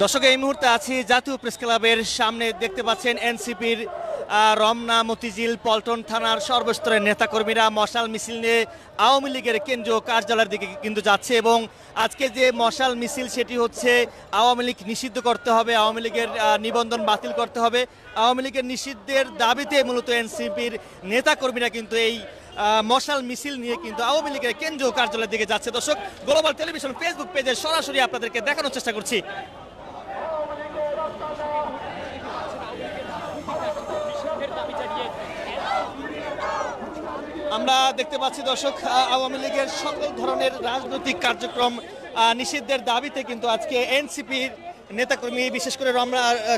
দর্শক এই মুহূর্তে আছি জাতীয় প্রেস ক্লাবের সামনে। দেখতে পাচ্ছেন এনসিপির রমনা, মতিঝিল, পল্টন থানার সর্বস্তরের নেতাকর্মীরা মশাল মিছিল নিয়ে আওয়ামী লীগের কেন্দ্রীয় কার্যালয়ের দিকে কিন্তু যাচ্ছে এবং আজকে যে মশাল মিছিল সেটি হচ্ছে আওয়ামী লীগ নিষিদ্ধ করতে হবে, আওয়ামী লীগের নিবন্ধন বাতিল করতে হবে। আওয়ামী লীগের নিষিদ্ধের দাবিতে মূলত এনসিপির নেতাকর্মীরা কিন্তু এই মশাল মিছিল নিয়ে কিন্তু আওয়ামী লীগের কেন্দ্রীয় কার্যালয়ের দিকে যাচ্ছে। দর্শক, গ্লোবাল টেলিভিশন ফেসবুক পেজে সরাসরি আপনাদেরকে দেখানোর চেষ্টা করছি। আমরা দেখতে পাচ্ছি দর্শক, আওয়ামী লীগের সকল ধরনের রাজনৈতিক কার্যক্রম নিষিদ্ধের দাবিতে কিন্তু আজকে এনসিপির নেতাকর্মী, বিশেষ করে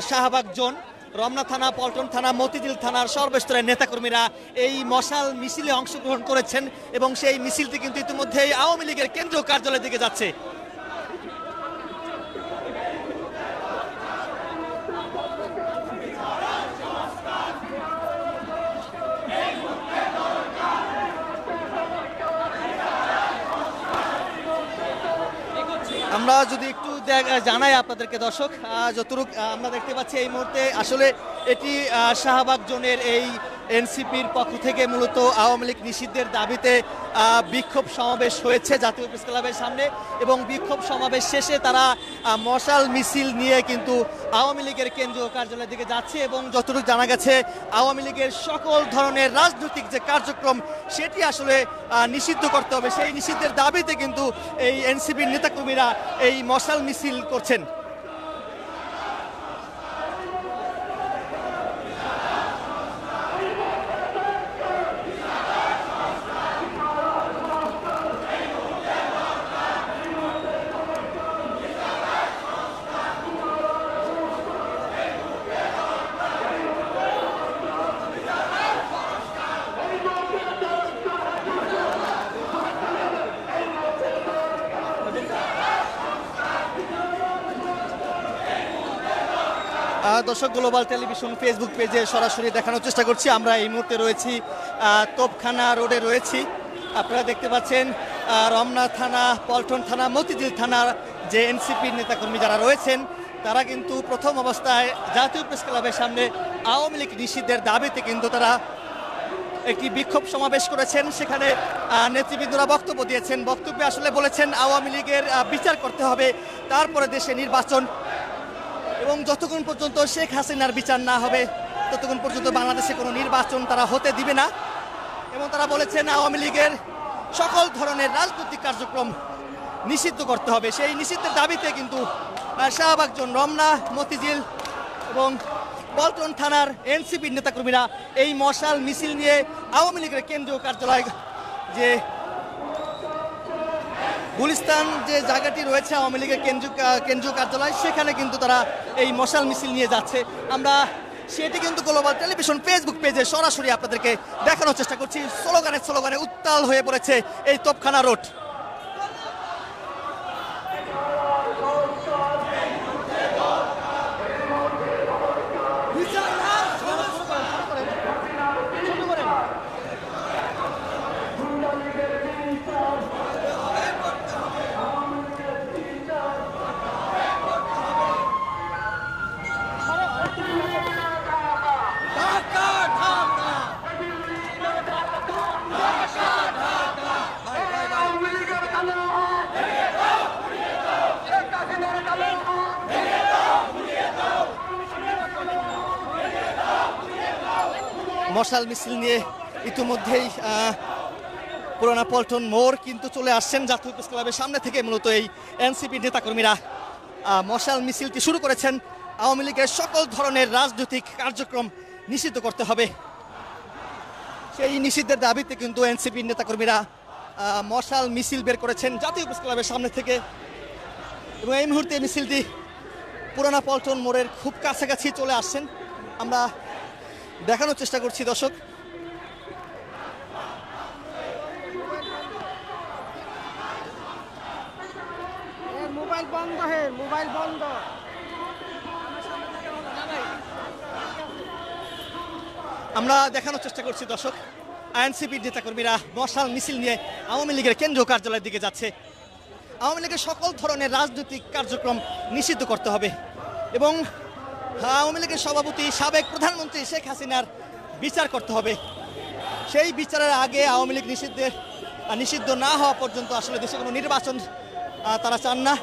শাহবাগ জোন, রমনা থানা, পল্টন থানা, মতিঝিল থানার সর্বস্তরের নেতাকর্মীরা এই মশাল মিছিলে অংশগ্রহণ করেছেন এবং সেই মিছিলটি কিন্তু ইতিমধ্যেই আওয়ামী লীগের কেন্দ্রীয় কার্যালয়ের দিকে যাচ্ছে। আমরা যদি একটু জানাই আপনাদেরকে দর্শক, যতটুকু আমরা দেখতে পাচ্ছি এই মুহূর্তে আসলে এটি শাহবাগ জোনের এই এনসিপির পক্ষ থেকে মূলত আওয়ামী লীগ নিষিদ্ধের দাবিতে বিক্ষোভ সমাবেশ হয়েছে জাতীয় প্রেস ক্লাবের সামনে এবং বিক্ষোভ সমাবেশ শেষে তারা মশাল মিছিল নিয়ে কিন্তু আওয়ামী লীগের কেন্দ্রীয় কার্যালয়ের দিকে যাচ্ছে এবং যতটুকু জানা গেছে আওয়ামী লীগের সকল ধরনের রাজনৈতিক যে কার্যক্রম সেটি আসলে নিষিদ্ধ করতে হবে। সেই নিষিদ্ধের দাবিতে কিন্তু এই এনসিপির নেতাকর্মীরা এই মশাল মিছিল করছেন। দর্শক, গ্লোবাল টেলিভিশন ফেসবুক পেজে সরাসরি দেখানোর চেষ্টা করছি। আমরা এই মুহূর্তে রয়েছি তোপখানা রোডে রয়েছি। আপনারা দেখতে পাচ্ছেন রমনা থানা, পল্টন থানা, মতিঝিল থানার যে এনসিপির নেতাকর্মী যারা রয়েছেন তারা কিন্তু প্রথম অবস্থায় জাতীয় প্রেস ক্লাবের সামনে আওয়ামী লীগ নিষিদ্ধের দাবিতে কিন্তু তারা একটি বিক্ষোভ সমাবেশ করেছেন। সেখানে নেতৃবৃন্দরা বক্তব্য দিয়েছেন। বক্তব্যে আসলে বলেছেন আওয়ামী লীগের বিচার করতে হবে, তারপরে দেশে নির্বাচন, এবং যতক্ষণ পর্যন্ত শেখ হাসিনার বিচার না হবে ততক্ষণ পর্যন্ত বাংলাদেশে কোনো নির্বাচন তারা হতে দিবে না। এবং তারা বলেছেন আওয়ামী লীগের সকল ধরনের রাজনৈতিক কার্যক্রম নিষিদ্ধ করতে হবে। সেই নিষিদ্ধের দাবিতে কিন্তু শাহবাগ জোন, রমনা, মতিঝিল এবং পল্টন থানার এনসিপির নেতাকর্মীরা এই মশাল মিছিল নিয়ে আওয়ামী লীগের কেন্দ্রীয় কার্যালয়, যে গুলিস্তান যে জায়গাটি রয়েছে আওয়ামী লীগের কেন্দ্রীয় কার্যালয়, সেখানে কিন্তু তারা এই মশাল মিছিল নিয়ে যাচ্ছে। আমরা সেটি কিন্তু গ্লোবাল টেলিভিশন ফেসবুক পেজে সরাসরি আপনাদেরকে দেখানোর চেষ্টা করছি। স্লোগানে উত্তাল হয়ে পড়েছে এই তোপখানা রোড। মশাল মিছিল নিয়ে ইতিমধ্যেই পুরানা পল্টন মোড় কিন্তু চলে আসছেন জাতীয় প্রেস ক্লাবের সামনে থেকে। মূলত এই এনসিপি নেতাকর্মীরা মশাল মিছিলটি শুরু করেছেন। আওয়ামী লীগের সকল ধরনের রাজনৈতিক কার্যক্রম নিষিদ্ধ করতে হবে, সেই নিষিদ্ধের দাবিতে কিন্তু এনসিপি নেতাকর্মীরা মশাল মিছিল বের করেছেন জাতীয় প্রেস ক্লাবের সামনে থেকে। এবং এই মুহূর্তে মিছিলটি পুরানা পল্টন মোড়ের খুব কাছাকাছি চলে আসছেন। আমরা দেখানোর চেষ্টা করছি দর্শক। মোবাইল বন্ধ, মোবাইল বন্ধ। আমরা দেখানোর চেষ্টা করছি দর্শক, আইএনসিপির নেতাকর্মীরা মশাল মিছিল নিয়ে আওয়ামী লীগের কেন্দ্রীয় কার্যালয়ের দিকে যাচ্ছে। আওয়ামী লীগের সকল ধরনের রাজনৈতিক কার্যক্রম নিষিদ্ধ করতে হবে। এবং আওয়ামী লীগের সভাপতি সাবেক প্রধানমন্ত্রী শেখ হাসিনার বিচার করতে হবে। সেই বিচারের আগে আওয়ামী লীগ নিষিদ্ধ না হওয়া পর্যন্ত আসলে দেশে কোনো নির্বাচন তারা চান না।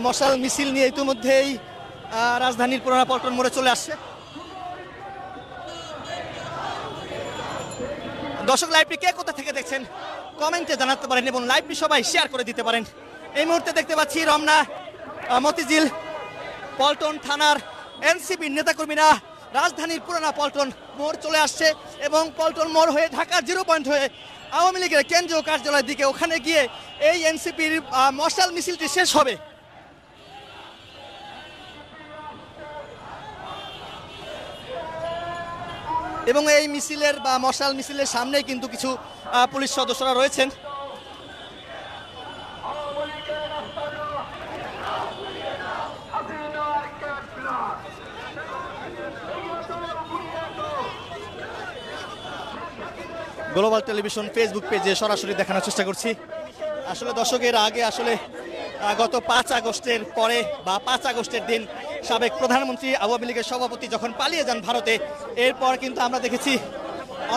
মশাল মিছিল নিয়ে ইতিমধ্যেই রাজধানীর পুরানা পল্টন মোড়ে চলে আসছে। দর্শক, লাইভটি কে কোথা থেকে দেখছেন কমেন্টে জানাতে পারেন এবং লাইভটি সবাই শেয়ার করে দিতে পারেন। এই মুহূর্তে দেখতে পাচ্ছি রমনা মতিঝিল পল্টন থানার এনসিপির নেতাকর্মীরা রাজধানীর পুরানা পল্টন মোড় চলে আসছে এবং পল্টন মোড় হয়ে ঢাকার 0 পয়েন্ট হয়ে আওয়ামী লীগের কেন্দ্রীয় কার্যালয়ের দিকে ওখানে গিয়ে এই এনসিপির মশাল মিছিলটি শেষ হবে। এবং এই মিছিলের বা মশাল মিছিলের সামনেই কিন্তু কিছু পুলিশ সদস্যরা রয়েছেন। গ্লোবাল টেলিভিশন ফেসবুক পেজে সরাসরি দেখানোর চেষ্টা করছি। আসলে দর্শকের আগে আসলে গত 5 আগস্টের পরে বা 5 আগস্টের দিন সাবেক প্রধানমন্ত্রী আওয়ামী লীগের সভাপতি যখন পালিয়ে যান ভারতে, এরপর কিন্তু আমরা দেখেছি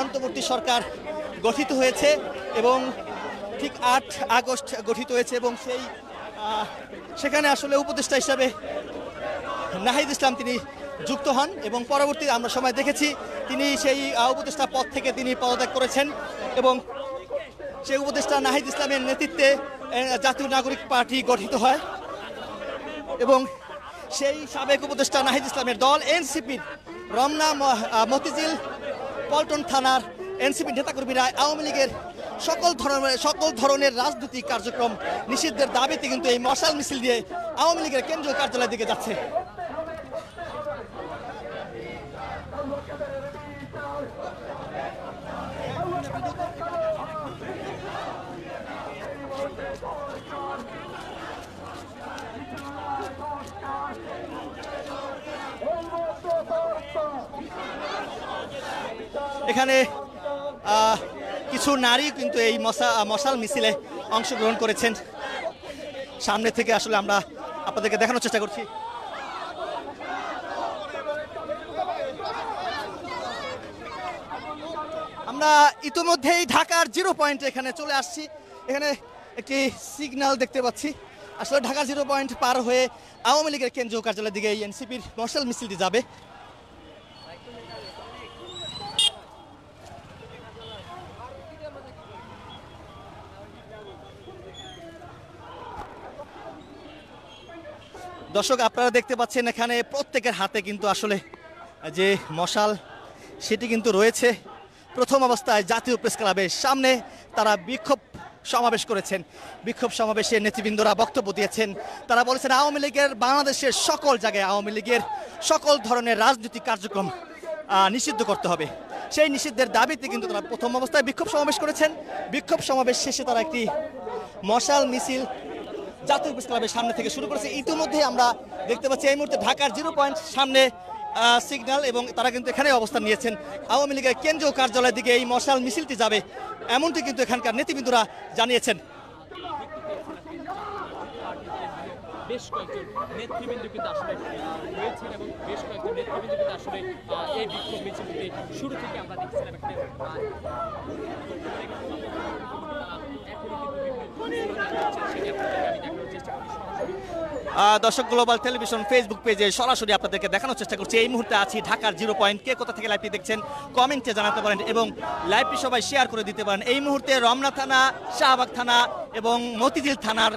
অন্তর্বর্তী সরকার গঠিত হয়েছে এবং ঠিক 8 আগস্ট গঠিত হয়েছে এবং সেখানে আসলে উপদেষ্টা হিসাবে নাহিদ ইসলাম তিনি যুক্ত হন এবং পরবর্তী আমরা সময় দেখেছি তিনি সেই উপদেষ্টা পদ থেকে তিনি পদত্যাগ করেছেন এবং সেই উপদেষ্টা নাহিদ ইসলামের নেতৃত্বে জাতীয় নাগরিক পার্টি গঠিত হয় এবং সেই সাবেক উপদেষ্টা নাহিদ ইসলামের দল এনসিপির রমনা মতিঝিল পল্টন থানার এনসিপির নেতাকর্মীরা আওয়ামী লীগের সকল ধরনের রাজনৈতিক কার্যক্রম নিষিদ্ধের দাবিতে কিন্তু এই মশাল মিছিল দিয়ে আওয়ামী লীগের কেন্দ্রীয় কার্যালয়ের দিকে যাচ্ছে। এখানে কিছু নারী কিন্তু এই মশাল মিছিলে অংশগ্রহণ করেছেন। সামনে থেকে আসলে আমরা আপনাদেরকে দেখানোর চেষ্টা করছি। আমরা ইতিমধ্যেই ঢাকার 0 পয়েন্টে এখানে চলে আসছি। এখানে একটি সিগন্যাল দেখতে পাচ্ছি। আসলে ঢাকার 0 পয়েন্ট পার হয়ে আওয়ামী লীগের কেন্দ্রীয় কার্যালয়ের দিকে এই এনসিপির মশাল মিছিলটি যাবে। দর্শক, আপনারা দেখতে পাচ্ছেন এখানে প্রত্যেকের হাতে কিন্তু আসলে যে মশাল সেটি কিন্তু রয়েছে। প্রথম অবস্থায় জাতীয় প্রেস ক্লাবের সামনে তারা বিক্ষোভ সমাবেশ করেছেন। বিক্ষোভ সমাবেশে নেতৃবৃন্দরা বক্তব্য দিয়েছেন। তারা বলেছেন আওয়ামী লীগের বাংলাদেশের সকল জায়গায় আওয়ামী লীগের সকল ধরনের রাজনৈতিক কার্যক্রম নিষিদ্ধ করতে হবে। সেই নিষিদ্ধের দাবিতে কিন্তু তারা প্রথম অবস্থায় বিক্ষোভ সমাবেশ করেছেন। বিক্ষোভ সমাবেশ শেষে তারা একটি মশাল মিছিল জাতীয় প্রেস ক্লাবের সামনে থেকে শুরু করেছে। ইতিমধ্যে আমরা দেখতে পাচ্ছি এই মুহূর্তে ঢাকার 0 পয়েন্ট সামনে সিগন্যাল এবং তারা কিন্তু এখানে অবস্থান নিয়েছেন। আওয়ামী লীগের কেন্দ্রীয় কার্যালয়ের দিকে এই মশাল মিছিলটি যাবে এমনটি কিন্তু এখানকার নেতৃবৃন্দরা জানিয়েছেন। বেশ কয়েকজন নেতৃবৃন্দ কিন্তু আসলে রয়েছেন এবং বেশ কয়েকজন নেতৃবৃন্দ কিন্তু আসলে এই বিক্ষোভ মিছিলটি শুরু থেকে আমরা দেখছিলাম দর্শক, গ্লোবাল টেলিভিশন ফেসবুক পেজে সরাসরি আপনাদেরকে দেখানোর চেষ্টা করছি। এই মুহূর্তে আছি ঢাকার 0 পয়েন্ট। কে কোথা থেকে লাইভটি দেখছেন কমেন্টে জানাতে পারেন এবং লাইভটি সবাই শেয়ার করে দিতে পারেন। এই মুহূর্তে রমনা থানা, শাহবাগ থানা এবং মতিঝিল থানার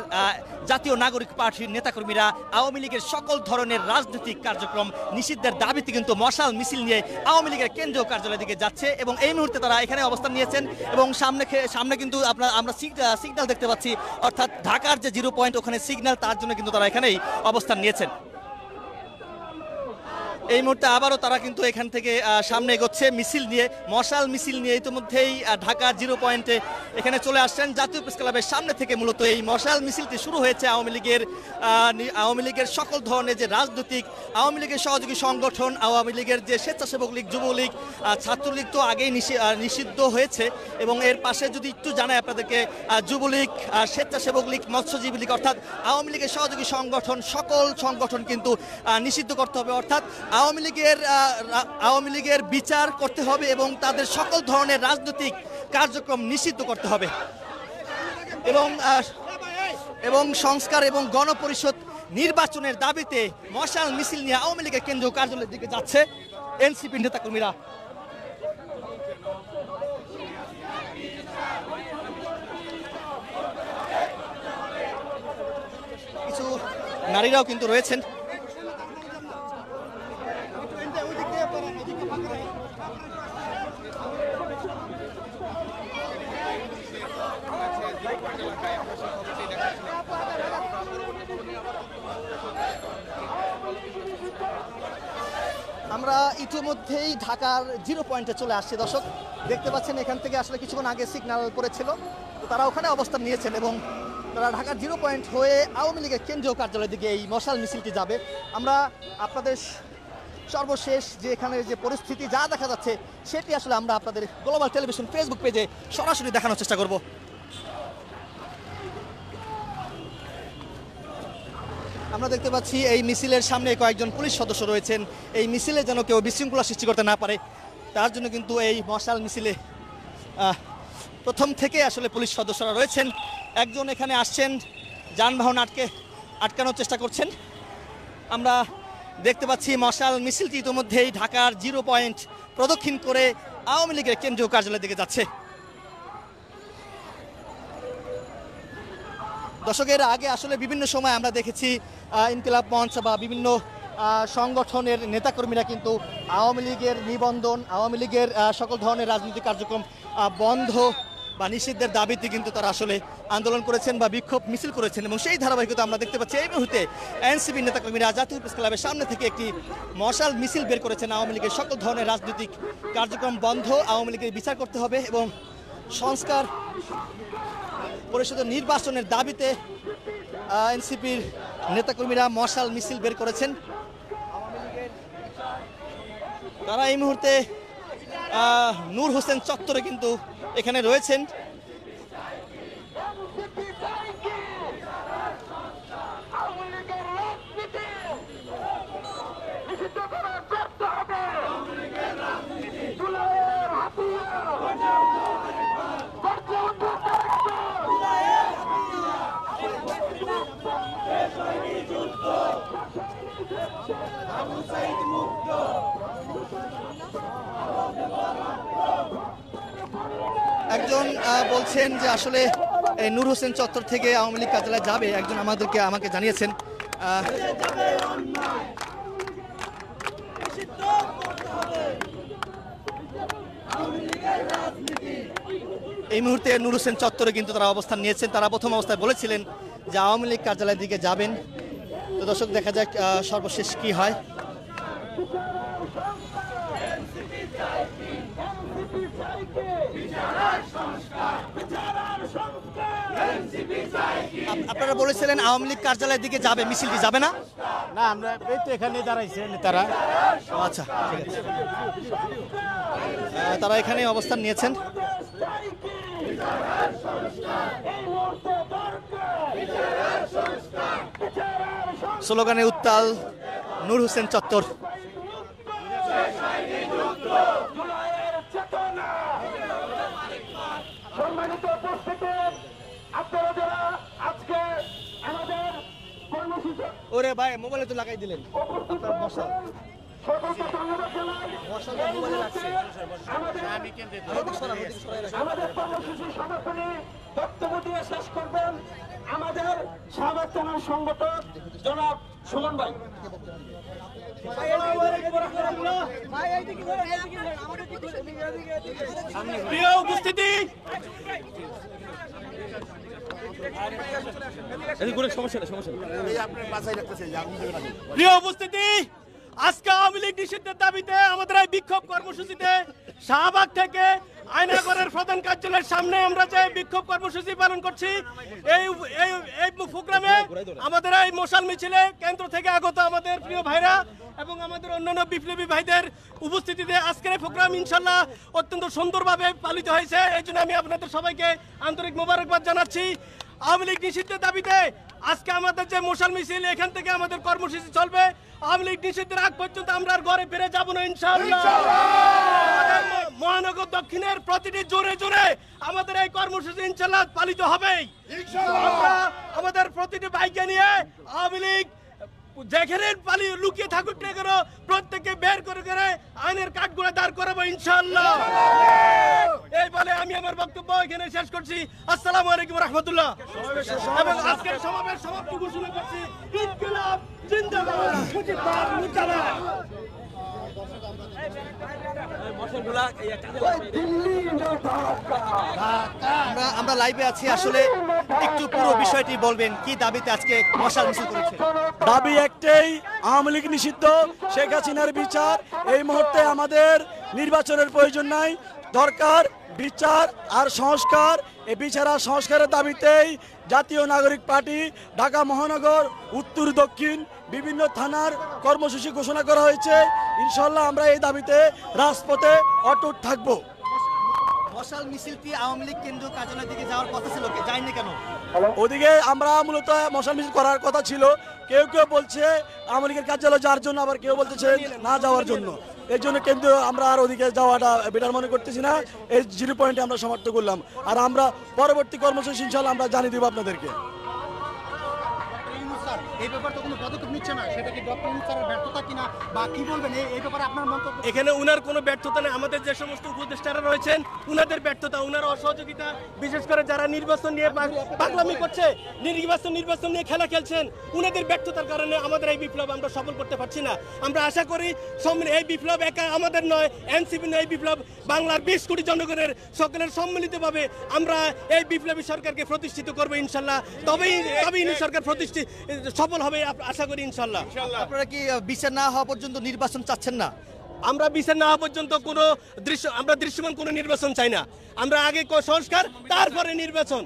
জাতীয় নাগরিক পার্টির নেতাকর্মীরা আওয়ামী লীগের সকল ধরনের রাজনৈতিক কার্যক্রম নিষিদ্ধের দাবিতে কিন্তু মশাল মিছিল নিয়ে আওয়ামী লীগের কেন্দ্রীয় কার্যালয়ের দিকে যাচ্ছে এবং এই মুহূর্তে তারা এখানে অবস্থান নিয়েছেন এবং সামনে কিন্তু আমরা সিগন্যাল দেখতে পাচ্ছি, অর্থাৎ ঢাকার যে 0 পয়েন্ট ওখানে সিগন্যাল, তার জন্য কিন্তু তারা এখানেই অবস্থান নিয়েছেন। এই মুহূর্তে আবারও তারা কিন্তু এখান থেকে সামনে এগোচ্ছে মিছিল নিয়ে, মশাল মিছিল নিয়ে। ইতিমধ্যেই ঢাকার 0 পয়েন্টে এখানে চলে আসছেন জাতীয় প্রেস ক্লাবের সামনে থেকে। মূলত এই মশাল মিছিলটি শুরু হয়েছে আওয়ামী লীগের সকল ধরনের যে রাজনৈতিক আওয়ামী লীগের সহযোগী সংগঠন, আওয়ামী লীগের যে স্বেচ্ছাসেবক লীগ, যুবলীগ, ছাত্রলীগ তো আগেই নিষিদ্ধ হয়েছে, এবং এর পাশে যদি একটু জানাই আপনাদেরকে, যুবলীগ, স্বেচ্ছাসেবক লীগ, মৎস্যজীবী লীগ, অর্থাৎ আওয়ামী লীগের সহযোগী সংগঠন, সকল সংগঠন কিন্তু নিষিদ্ধ করতে হবে, অর্থাৎ আওয়ামী লীগের বিচার করতে হবে এবং তাদের সকল ধরনের রাজনৈতিক কার্যক্রম নিষিদ্ধ করতে হবে। এবং সংস্কার এবং গণপরিষদ নির্বাচনের দাবিতে মশাল মিছিল নিয়ে আওয়ামী লীগের কেন্দ্রীয় কার্যালয়ের দিকে যাচ্ছে এনসিপি নেতাকর্মীরা। কিছু নারীরাও কিন্তু রয়েছেন। আমরা ইতিমধ্যেই ঢাকার 0 পয়েন্টে চলে আসছি। দর্শক দেখতে পাচ্ছেন, এখান থেকে আসলে কিছুক্ষণ আগে সিগন্যাল পড়েছিল, তো তারা ওখানে অবস্থান নিয়েছেন এবং তারা ঢাকার 0 পয়েন্ট হয়ে আওয়ামী লীগের কেন্দ্রীয় কার্যালয়ের দিকে এই মশাল মিছিলটি যাবে। আমরা আপনাদের সর্বশেষ যে এখানে যে পরিস্থিতি যা দেখা যাচ্ছে সেটি আসলে আমরা আপনাদের গ্লোবাল টেলিভিশন ফেসবুক পেজে সরাসরি দেখানোর চেষ্টা করব। আমরা দেখতে পাচ্ছি এই মিছিলের সামনে কয়েকজন পুলিশ সদস্য রয়েছেন। এই মিছিলে যেন কেউ বিশৃঙ্খলা সৃষ্টি করতে না পারে তার জন্য কিন্তু এই মশাল মিছিলে প্রথম থেকে আসলে পুলিশ সদস্যরা রয়েছেন। একজন এখানে আসছেন, যানবাহন আটকানোর চেষ্টা করছেন। আমরা দেখতে পাচ্ছি মশাল মিছিলটি ইতিমধ্যেই ঢাকার 0 পয়েন্ট প্রদক্ষিণ করে আওয়ামী লীগের কেন্দ্রীয় কার্যালয়ের দিকে যাচ্ছে। দর্শকের আগে আসলে বিভিন্ন সময় আমরা দেখেছি ইনকিলাব মঞ্চ বা বিভিন্ন সংগঠনের নেতাকর্মীরা কিন্তু আওয়ামী লীগের নিবন্ধন, আওয়ামী লীগের সকল ধরনের রাজনৈতিক কার্যক্রম বন্ধ বা নিষিদ্ধের দাবিতে কিন্তু তারা আসলে আন্দোলন করেছেন বা বিক্ষোভ মিছিল করেছেন, এবং সেই ধারাবাহিকতা আমরা দেখতে পাচ্ছি এই মুহূর্তে এনসিপি নেতাকর্মীরা জাতীয় প্রেস ক্লাবের সামনে থেকে একটি মশাল মিছিল বের করেছেন। আওয়ামী লীগের সকল ধরনের রাজনৈতিক কার্যক্রম বন্ধ, আওয়ামী লীগের বিচার করতে হবে এবং সংস্কার পরিষদের নির্বাচনের দাবিতে এনসিপির নেতাকর্মীরা মশাল মিছিল বের করেছেন। তারা এই মুহূর্তে নূর হোসেন চত্বরে কিন্তু এখানে রয়েছেন। একজন বলছেন যে আসলে নূর হোসেন চত্বর থেকে আওয়ামী লীগ কার্যালয়ে যাবে, একজন আমাকে জানিয়েছেন। এই মুহূর্তে নূর হোসেন চত্বরে কিন্তু তারা অবস্থান নিয়েছেন। তারা প্রথম অবস্থায় বলেছিলেন যে আওয়ামী লীগ কার্যালয়ের দিকে যাবেন। তো দর্শক দেখা যাক সর্বশেষ কি হয়। আপনারা বলেছিলেন আওয়ামী লীগ কার্যালয়ের দিকে যাবে, মিছিলটি যাবে না? না, আমরা এই তো এখানে দাঁড়াইছে নেতারা। আচ্ছা, ঠিক আছে। তারা এখানে অবস্থান নিয়েছেন। স্লোগানে উত্তাল নূর হোসেন চত্বর। সম্মানিত উপস্থিতি, আপনারা যারা আজকে আমাদের কর্মসূচি ওরে ভাই মোবাইলে তো লাগাই দিলেন আপনার মশাল। সকলকে ধন্যবাদ জানাই। মশালটা মোবাইলে লাগছে। আমাদের কর্মসূচি সমাপনী বক্তব্য দিয়ে শেষ করবেন আমাদের শাহবাগ থানার সংগঠক জনাব সুমন ভাই। প্রিয় উপস্থিতি, প্রিয় উপস্থিতি, আজকে আওয়ামী লীগ নিষিদ্ধের দাবিতে আমাদের এই বিক্ষোভ কর্মসূচিতে শাহবাগ থেকে আয়নাগরের প্রধান কার্যালয়ের সামনে আমরা যে বিক্ষোভ কর্মসূচি পালন করছি, এই প্রোগ্রামে আমাদের এই মশাল মিছিলে কেন্দ্র থেকে আগত আমাদের প্রিয় ভাইরা এবং আমাদের অন্যান্য বিপ্লবী ভাইদের উপস্থিতিতে আজকের এই প্রোগ্রাম ইনশাল্লাহ অত্যন্ত সুন্দরভাবে পালিত হয়েছে। এই জন্য আমি আপনাদের সবাইকে আন্তরিক মোবারকবাদ জানাচ্ছি। আওয়ামী লীগ নিষিদ্ধের দাবিতে আজকে আমাদের যে মশাল মিছিল, এখান থেকে আমাদের কর্মসূচি চলবে। আওয়ামী লীগ নিষিদ্ধের আগ পর্যন্ত আমরা আর ঘরে ফিরে যাব না ইনশাআল্লাহ। মহানগর দক্ষিণের প্রতিটি জোরে জোরে আমাদের এই কর্মসূচি ইনশাআল্লাহ পালিত হবেই। আমরা আমাদের প্রতিটি ভাইকে নিয়ে আওয়ামী লীগ যেখানে পালিয়ে লুকিয়ে থাকুক না কেন প্রত্যেককে বের করে করে আইনের কাঠগড়ায় দাঁড় করাবো ইনশাআল্লাহ। এই বলে আমি আমার বক্তব্য এখানে শেষ করছি। আসসালামু আলাইকুম রাহমাতুল্লাহ। এবং আজকের সমাবেশ সমাপ্তি ঘোষণা করছি। ইনকিলাব জিন্দাবাদ, মুজিববাদ মুর্দাবাদ। আমরা লাইভে আছি, আসলে একটু পুরো বিষয়টি বলবেন, কি দাবিতে আজকে মশাল মিছিল করেছে? দাবি একটাই, আওয়ামী লীগ নিষিদ্ধ, শেখ হাসিনার বিচার। এই মুহূর্তে আমাদের নির্বাচনের প্রয়োজন নাই, দরকার বিচার আর সংস্কার। এই বিচার আর সংস্কারের দাবিতেই জাতীয় নাগরিক পার্টি ঢাকা মহানগর উত্তর দক্ষিণ বিভিন্ন থানার কর্মসূচি ঘোষণা করা হয়েছে। ইনশাল্লাহ আমরা এই দাবিতে রাজপথে অটুট থাকব। মশাল মিছিলটি আওয়ামী লীগ কেন্দ্রীয় কার্যালয়ের দিকে যাওয়ার কথা ছিল, যায়নি কেন? ওদিকে আমরা মূলত মশাল মিছিল করার কথা ছিল, কেউ কেউ বলছে আওয়ামী লীগের কার্যালয় যাওয়ার জন্য, আবার কেউ বলতেছে না যাওয়ার জন্য। এই জন্য কিন্তু আমরা আর ওদিকে যাওয়াটা বেটার মনে করতেছি না। এই 0 পয়েন্টে আমরা সমাপ্ত করলাম। আর আমরা পরবর্তী কর্মসূচি ইনশাল্লাহ আমরা জানিয়ে দেবো আপনাদেরকে। এই ব্যাপারে তো কোনো পদক্ষেপ নিচ্ছে না, সেটা কি ডক্টর ইউনূস স্যারের ব্যর্থতা কিনা বা কি বলবেন এই ব্যাপারে আপনার মন্তব্য? এখানে উনার কোনো ব্যর্থতা নেই, আমাদের যে সমস্ত উপদেষ্টারা রয়েছেন উনাদের ব্যর্থতা, উনার অসহযোগিতা। বিশেষ করে যারা নির্বাচন নিয়ে পাগলামি করছে, নির্বাচন নিয়ে খেলা খেলছেন, উনাদের ব্যর্থতার কারণে আমাদের এই বিপ্লব আমরা সফল করতে পারছি না। আমরা আশা করি এই বিপ্লব একা আমাদের নয়, এনসিপি নয়, এই বিপ্লব বাংলার 20 কোটি জনগণের সকলের সম্মিলিতভাবে আমরা এই বিপ্লবী সরকারকে প্রতিষ্ঠিত করবো ইনশাল্লাহ। তবেই সরকার সফল হবে আশা করি ইনশাল্লাহ। আপনারা কি বিচার না হওয়া পর্যন্ত নির্বাচন চাচ্ছেন না? আমরা বিচার না হওয়া পর্যন্ত আমরা দৃশ্যমান কোনো নির্বাচন চাই না। আমরা আগে সংস্কার, তারপরে নির্বাচন,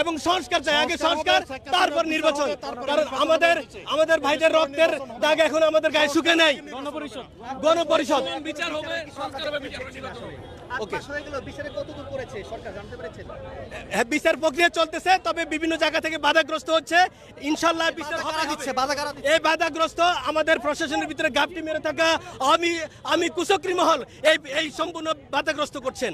এবং সংস্কার চাই, আগে সংস্কার তারপর নির্বাচন। কারণ আমাদের ভাইদের রক্তের দাগ এখন আমাদের গায়ে শুকে নাই। গণপরিষদ বিচার হবে, সংস্কার হবে, বিচার প্রক্রিয়া চলতেছে, তবে বিভিন্ন জায়গা থেকে বাধাগ্রস্ত হচ্ছে। ইনশাল্লাহ বিচার এই বাধাগ্রস্ত আমাদের প্রশাসনের ভিতরে গাপটি মেরে থাকা আমি কুচক্রী মহল এই সম্পূর্ণ বাধাগ্রস্ত করছেন।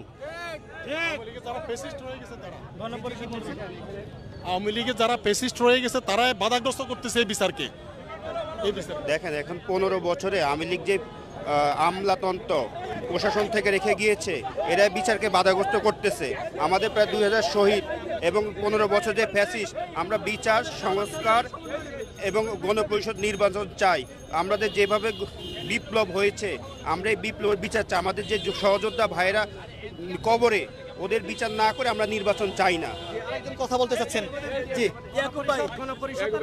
আওয়ামী লীগে যারা পেসিস্ট রয়ে গেছে তারা বাধাগ্রস্ত করতেছে এই বিচারকে। দেখেন, এখন 15 বছরে আওয়ামী লীগ যে আমলাতন্ত্র প্রশাসন থেকে রেখে গিয়েছে, এরা বিচারকে বাধাগ্রস্ত করতেছে। আমাদের প্রায় 2000 শহীদ এবং 15 বছর যে ফ্যাসিস্ট, আমরা বিচার, সংস্কার এবং গণপরিষদ নির্বাচন চাই। আমাদের যেভাবে বিপ্লব হয়েছে, আমরা এই বিপ্লবের বিচার চাই। আমাদের যে সহযোদ্ধা ভাইয়েরা কবরে, ওদের বিচার না করে আমরা নির্বাচন চাই না। কথা বলতে চাচ্ছেন? জি,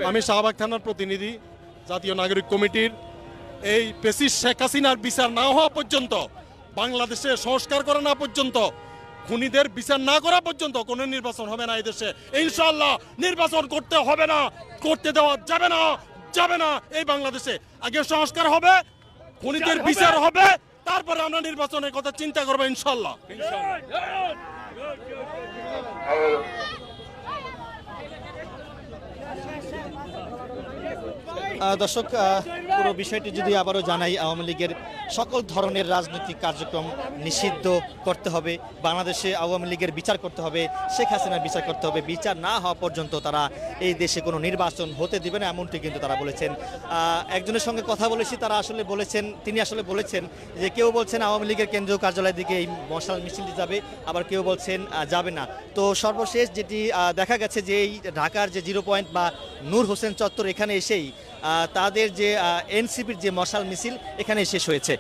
আমি শাহবাগ থানার প্রতিনিধি, জাতীয় নাগরিক কমিটির। এই পেসিস্ট শেখ হাসিনার বিচার না হওয়া পর্যন্ত, বাংলাদেশে সংস্কার করা না পর্যন্ত, খুনিদের বিচার না করা পর্যন্ত কোনো নির্বাচন হবে না এই দেশে। ইনশাআল্লাহ নির্বাচন করতে হবে না, করতে দেওয়া যাবে না এই বাংলাদেশে। আগে সংস্কার হবে, খুনিদের বিচার হবে, তারপরে আমরা নির্বাচনের কথা চিন্তা করবো ইনশাআল্লাহ। দর্শক, পুরো বিষয়টি যদি আবারও জানাই, আওয়ামী লীগের সকল ধরনের রাজনৈতিক কার্যক্রম নিষিদ্ধ করতে হবে, বাংলাদেশে আওয়ামী লীগের বিচার করতে হবে, শেখ হাসিনার বিচার করতে হবে। বিচার না হওয়া পর্যন্ত তারা এই দেশে কোনো নির্বাচন হতে দিবে না, এমনটি কিন্তু তারা বলেছেন। একজনের সঙ্গে কথা বলেছি, তিনি আসলে বলেছেন যে কেউ বলছেন আওয়ামী লীগের কেন্দ্রীয় কার্যালয়ের দিকে এই মশাল মিছিলটি যাবে, আবার কেউ বলছেন যাবে না। তো সর্বশেষ যেটি দেখা গেছে যে এই ঢাকার যে 0 পয়েন্ট বা নূর হোসেন চত্বর, এখানে এসেই তাদের যে এনসিপির যে মশাল মিছিল এখানে শেষ হয়েছে।